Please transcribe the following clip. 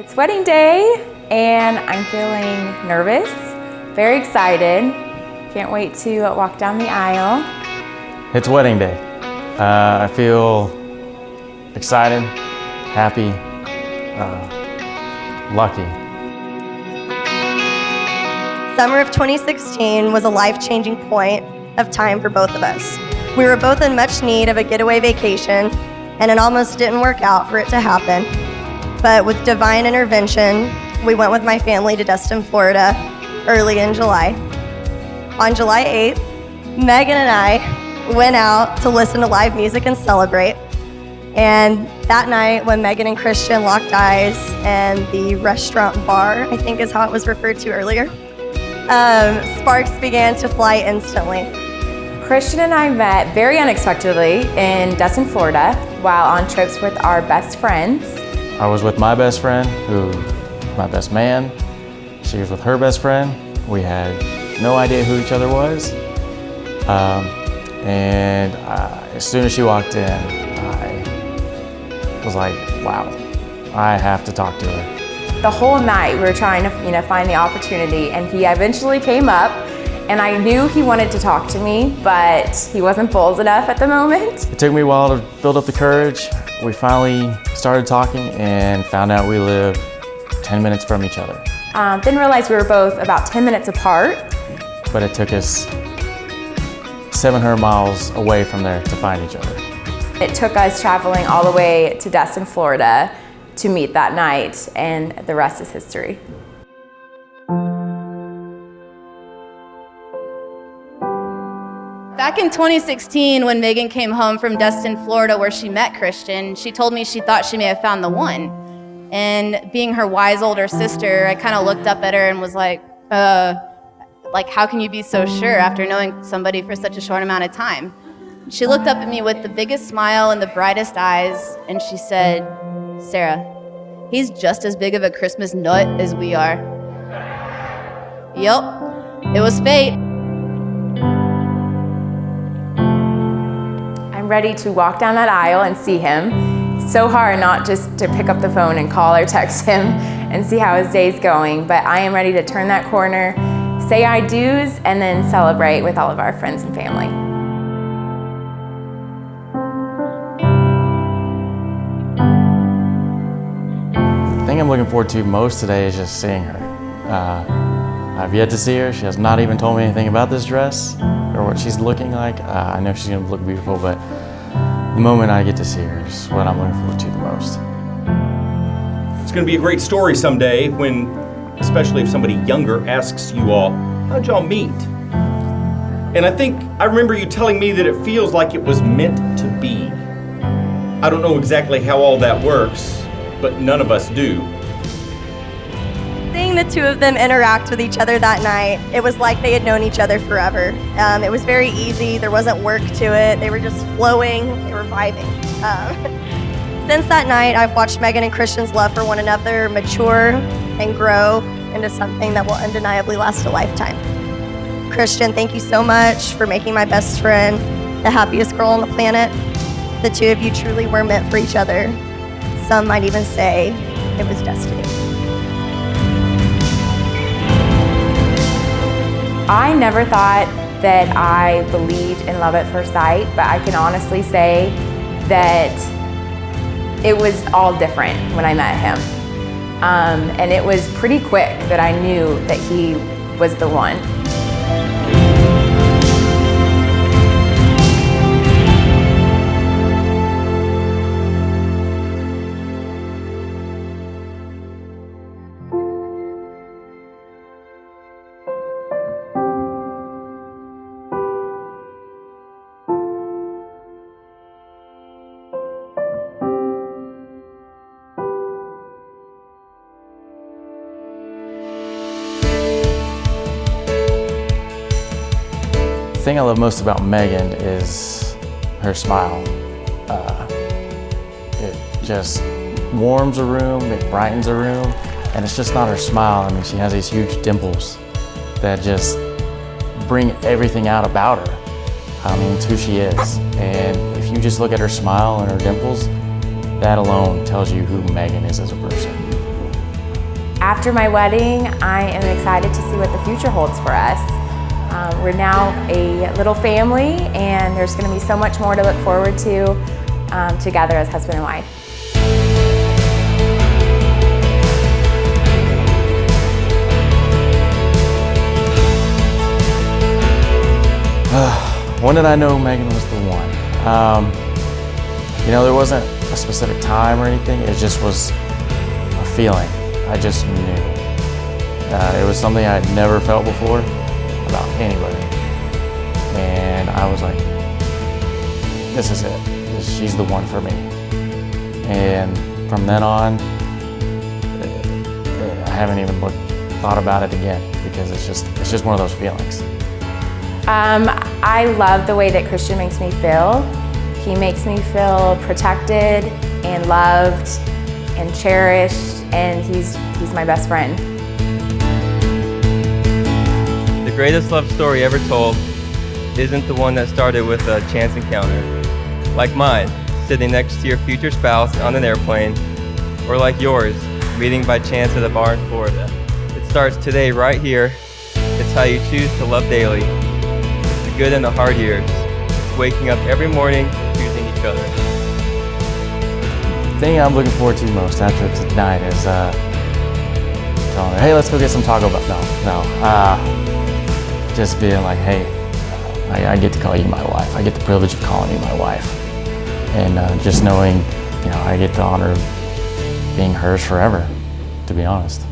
It's wedding day, and I'm feeling nervous, very excited. Can't wait to walk down the aisle. It's wedding day. I feel excited, happy, lucky. Summer of 2016 was a life-changing point of time for both of us. We were both in much need of a getaway vacation, and it almost didn't work out for it to happen. But with divine intervention, we went with my family to Destin, Florida, early in July. On July 8th, Megan and I went out to listen to live music and celebrate. And that night, when Megan and Christian locked eyes and the restaurant bar, I think is how it was referred to earlier, sparks began to fly instantly. Christian and I met very unexpectedly in Destin, Florida, while on trips with our best friends. I was with my best friend, my best man. She was with her best friend. We had no idea who each other was. As soon as she walked in, I was like, wow, I have to talk to her. The whole night we were trying to find the opportunity, and he eventually came up, and I knew he wanted to talk to me, but he wasn't bold enough at the moment. It took me a while to build up the courage. We finally started talking and found out we live 10 minutes from each other. Didn't realize we were both about 10 minutes apart. But it took us 700 miles away from there to find each other. It took us traveling all the way to Destin, Florida to meet that night, and the rest is history. Back in 2016, when Megan came home from Destin, Florida, where she met Christian, she told me she thought she may have found the one. And being her wise older sister, I kind of looked up at her and was like, how can you be so sure after knowing somebody for such a short amount of time? She looked up at me with the biggest smile and the brightest eyes, and she said, Sarah, he's just as big of a Christmas nut as we are. Yep, it was fate. I'm ready to walk down that aisle and see him. It's so hard not just to pick up the phone and call or text him and see how his day's going, but I am ready to turn that corner, say I do's, and then celebrate with all of our friends and family. The thing I'm looking forward to most today is just seeing her. I've yet to see her. She has not even told me anything about this dress or what she's looking like. I know she's gonna look beautiful, but the moment I get to see her is what I'm looking forward to the most. It's gonna be a great story someday when, especially if somebody younger asks you all, how'd y'all meet? And I remember you telling me that it feels like it was meant to be. I don't know exactly how all that works, but none of us do. Seeing the two of them interact with each other that night, it was like they had known each other forever. It was very easy, there wasn't work to it, they were just flowing, they were vibing. Since that night, I've watched Megan and Christian's love for one another mature and grow into something that will undeniably last a lifetime. Christian, thank you so much for making my best friend the happiest girl on the planet. The two of you truly were meant for each other. Some might even say it was destiny. I never thought that I believed in love at first sight, but I can honestly say that it was all different when I met him. And it was pretty quick that I knew that he was the one. The thing I love most about Megan is her smile. It just warms a room, it brightens a room, and it's just not her smile. I mean, she has these huge dimples that just bring everything out about her. I mean, it's who she is. And if you just look at her smile and her dimples, that alone tells you who Megan is as a person. After my wedding, I am excited to see what the future holds for us. We're now a little family, and there's going to be so much more to look forward to together as husband and wife. When did I know Megan was the one? There wasn't a specific time or anything. It just was a feeling. I just knew. It was something I had never felt before about anybody. And I was like, this is it. She's the one for me. And from then on, I haven't even thought about it again, because it's just one of those feelings. I love the way that Christian makes me feel. He makes me feel protected and loved and cherished, and he's my best friend. The greatest love story ever told isn't the one that started with a chance encounter, like mine, sitting next to your future spouse on an airplane, or like yours, meeting by chance at a bar in Florida. It starts today right here. It's how you choose to love daily. It's the good and the hard years. It's waking up every morning, choosing each other. The thing I'm looking forward to most after tonight is telling her, hey, let's go get some Taco Bell. No. Just being like, hey, I get to call you my wife. I get the privilege of calling you my wife. And just knowing, I get the honor of being hers forever, to be honest.